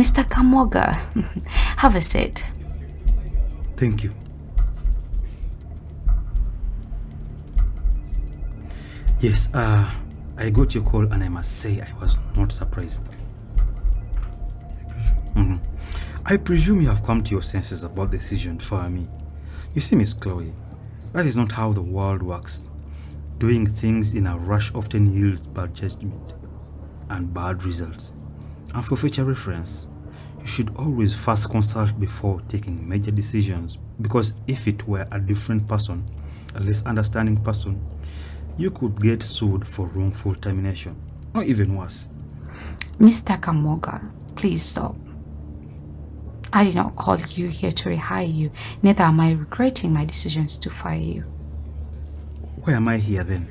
Mr. Kamoga, have a seat. Thank you. Yes, I got your call and I must say I was not surprised. I presume you have come to your senses about the decision to fire me. You see, Miss Chloe, that is not how the world works. Doing things in a rush often yields bad judgment and bad results. And for future reference, you should always first consult before taking major decisions, because if it were a different person, a less understanding person, you could get sued for wrongful termination, or even worse. Mr. Kamoga, please stop. I did not call you here to rehire you, neither am I regretting my decisions to fire you. Why am I here then?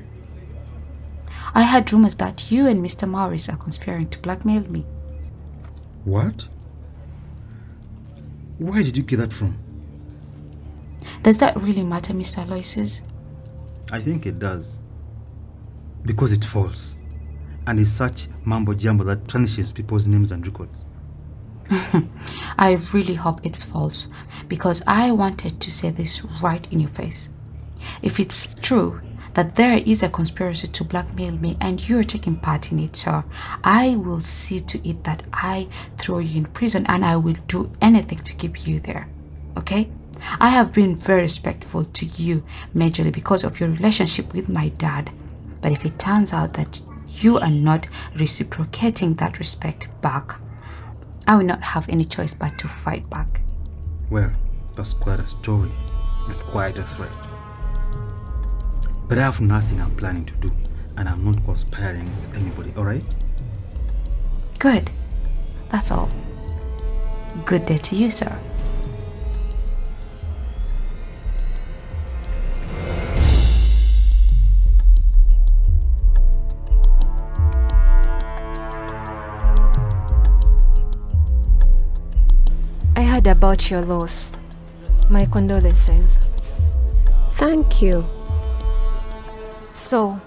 I heard rumors that you and Mr. Maurice are conspiring to blackmail me. What? Where did you get that from? Does that really matter, Mr. Aloysius? I think it does. Because it's false. And it's such mambo-jumbo that tarnishes people's names and records. I really hope it's false, because I wanted to say this right in your face. If it's true that there is a conspiracy to blackmail me and you're taking part in it, sir, I will see to it that I throw you in prison, and I will do anything to keep you there, okay? I have been very respectful to you majorly because of your relationship with my dad, but if it turns out that you are not reciprocating that respect back, I will not have any choice but to fight back. Well, that's quite a story and quite a threat. But I have nothing I'm planning to do, and I'm not conspiring with anybody, alright? Good. That's all. Good day to you, sir. I heard about your loss. My condolences. Thank you. So,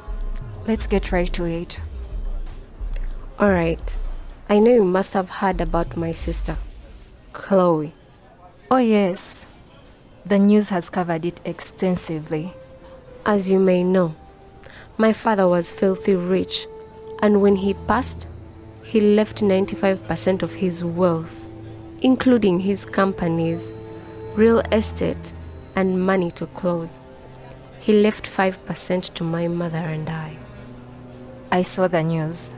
let's get right to it. Alright. I know you must have heard about my sister, Chloe. Oh yes. The news has covered it extensively. As you may know, my father was filthy rich, and when he passed, he left 95% of his wealth, including his companies, real estate, and money to Chloe. He left 5% to my mother and I. I saw the news.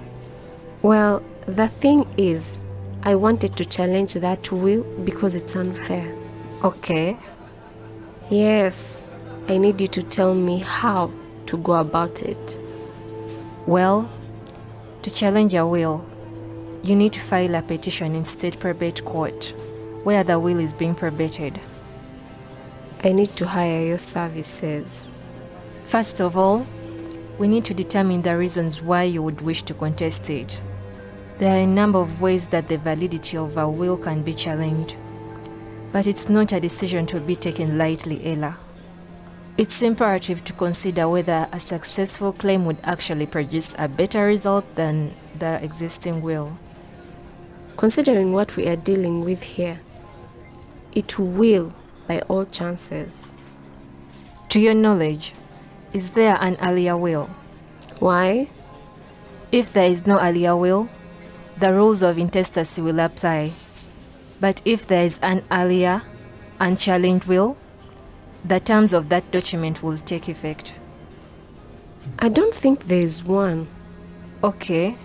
Well, the thing is, I wanted to challenge that will because it's unfair. Okay. Yes, I need you to tell me how to go about it. Well, to challenge a will, you need to file a petition in state probate court, where the will is being probated. I need to hire your services. First of all, we need to determine the reasons why you would wish to contest it. There are a number of ways that the validity of a will can be challenged, but it's not a decision to be taken lightly, Ella. It's imperative to consider whether a successful claim would actually produce a better result than the existing will. Considering what we are dealing with here, it will by all chances. To your knowledge, is there an earlier will? Why? If there is no earlier will, the rules of intestacy will apply. But if there is an earlier, unchallenged will, the terms of that document will take effect. I don't think there is one. Okay.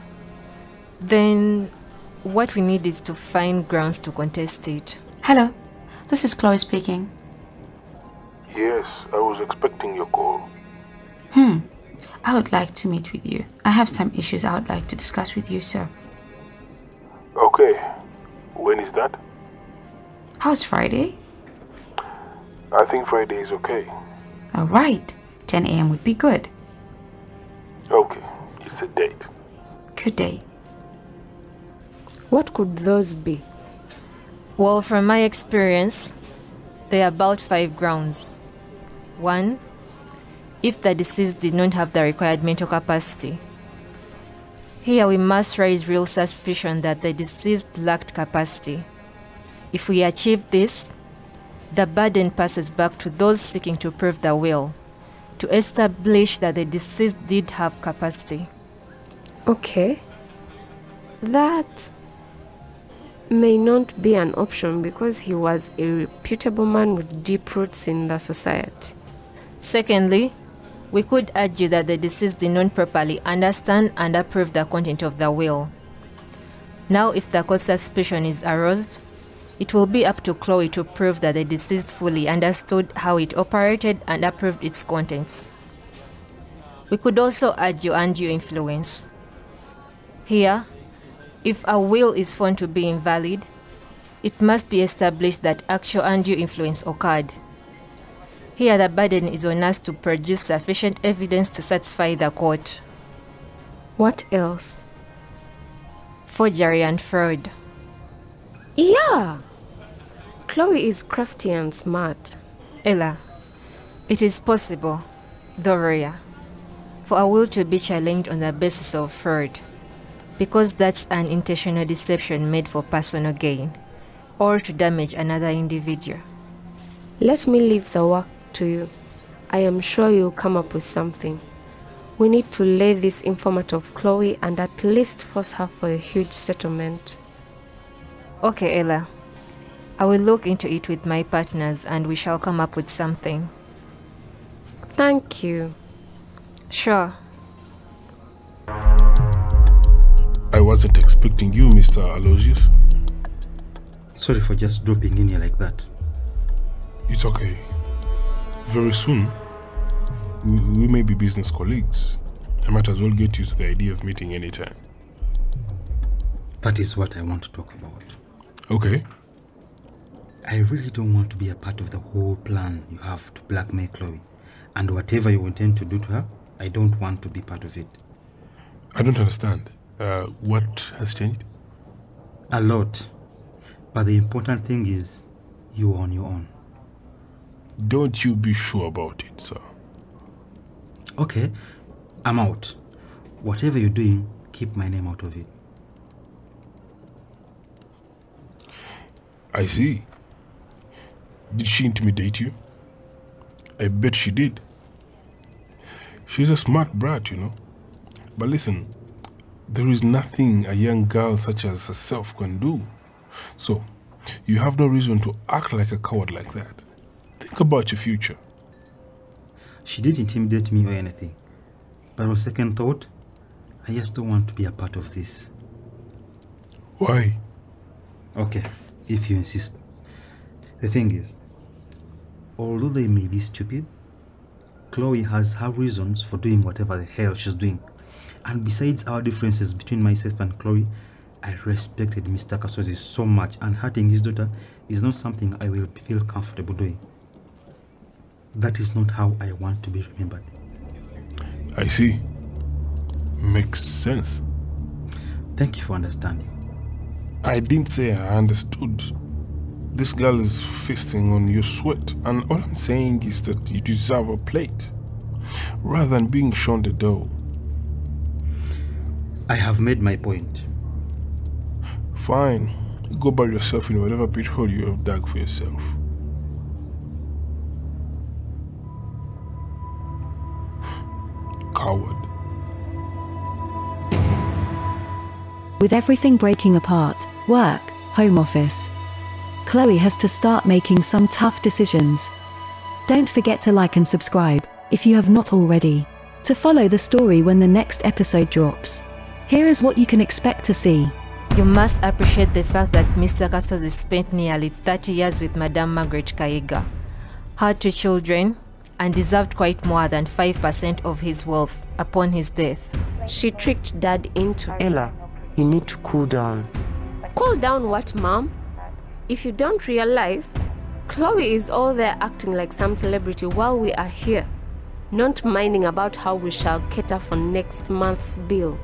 Then what we need is to find grounds to contest it. Hello, this is Chloe speaking. Yes, I was expecting your call. I would like to meet with you. I have some issues I would like to discuss with you, sir. Okay. When is that? How's Friday? I think Friday is okay. All right. 10 a.m. would be good. Okay. It's a date. Good day. What could those be? Well, from my experience, there are about 5 grounds. 1, if the deceased did not have the required mental capacity. Here we must raise real suspicion that the deceased lacked capacity. If we achieve this, the burden passes back to those seeking to prove the will, to establish that the deceased did have capacity. Okay. That may not be an option because he was a reputable man with deep roots in the society. Secondly, we could argue that the deceased did not properly understand and approve the content of the will. Now, if the court suspicion is aroused, it will be up to Chloe to prove that the deceased fully understood how it operated and approved its contents. We could also argue undue influence. Here, if a will is found to be invalid, it must be established that actual undue influence occurred. Here the burden is on us to produce sufficient evidence to satisfy the court. What else? Forgery and fraud. Yeah! Chloe is crafty and smart. Ella, it is possible, though rare, for a will to be challenged on the basis of fraud, because that's an intentional deception made for personal gain, or to damage another individual. Let me leave the work to you. I am sure you'll come up with something. We need to lay this informant of Chloe and at least force her for a huge settlement. Okay, Ella. I will look into it with my partners and we shall come up with something. Thank you. Sure. I wasn't expecting you, Mr. Aloysius. Sorry for just dropping in here like that. It's okay. Very soon, we may be business colleagues. I might as well get used to the idea of meeting anytime. That is what I want to talk about. Okay. I really don't want to be a part of the whole plan you have to blackmail Chloe. And whatever you intend to do to her, I don't want to be part of it. I don't understand. What has changed? A lot. But the important thing is, you are on your own. Don't you be sure about it, sir. Okay, I'm out. Whatever you're doing, keep my name out of it. I see. Did she intimidate you? I bet she did. She's a smart brat, you know. But listen, there is nothing a young girl such as herself can do. So, you have no reason to act like a coward like that. Think about your future. She didn't intimidate me or anything. But on second thought, I just don't want to be a part of this. Why? Okay, if you insist. The thing is, although they may be stupid, Chloe has her reasons for doing whatever the hell she's doing. And besides our differences between myself and Chloe, I respected Mr. Kasozi so much, and hurting his daughter is not something I will feel comfortable doing. That is not how I want to be remembered. I see. Makes sense. Thank you for understanding. I didn't say I understood. This girl is feasting on your sweat, and all I'm saying is that you deserve a plate, rather than being shown the door. I have made my point. Fine. Go bury yourself in whatever pit hole you have dug for yourself. Coward. With everything breaking apart, work, home office, Chloe has to start making some tough decisions. Don't forget to like and subscribe, if you have not already, to follow the story when the next episode drops. Here is what you can expect to see. You must appreciate the fact that Mr. Kasozi spent nearly 30 years with Madame Margaret Kaiga, had 2 children, and deserved quite more than 5% of his wealth upon his death. She tricked Dad into... Ella, you need to cool down. Cool down what, Mom? If you don't realize, Chloe is all there acting like some celebrity while we are here, not minding about how we shall cater for next month's bill.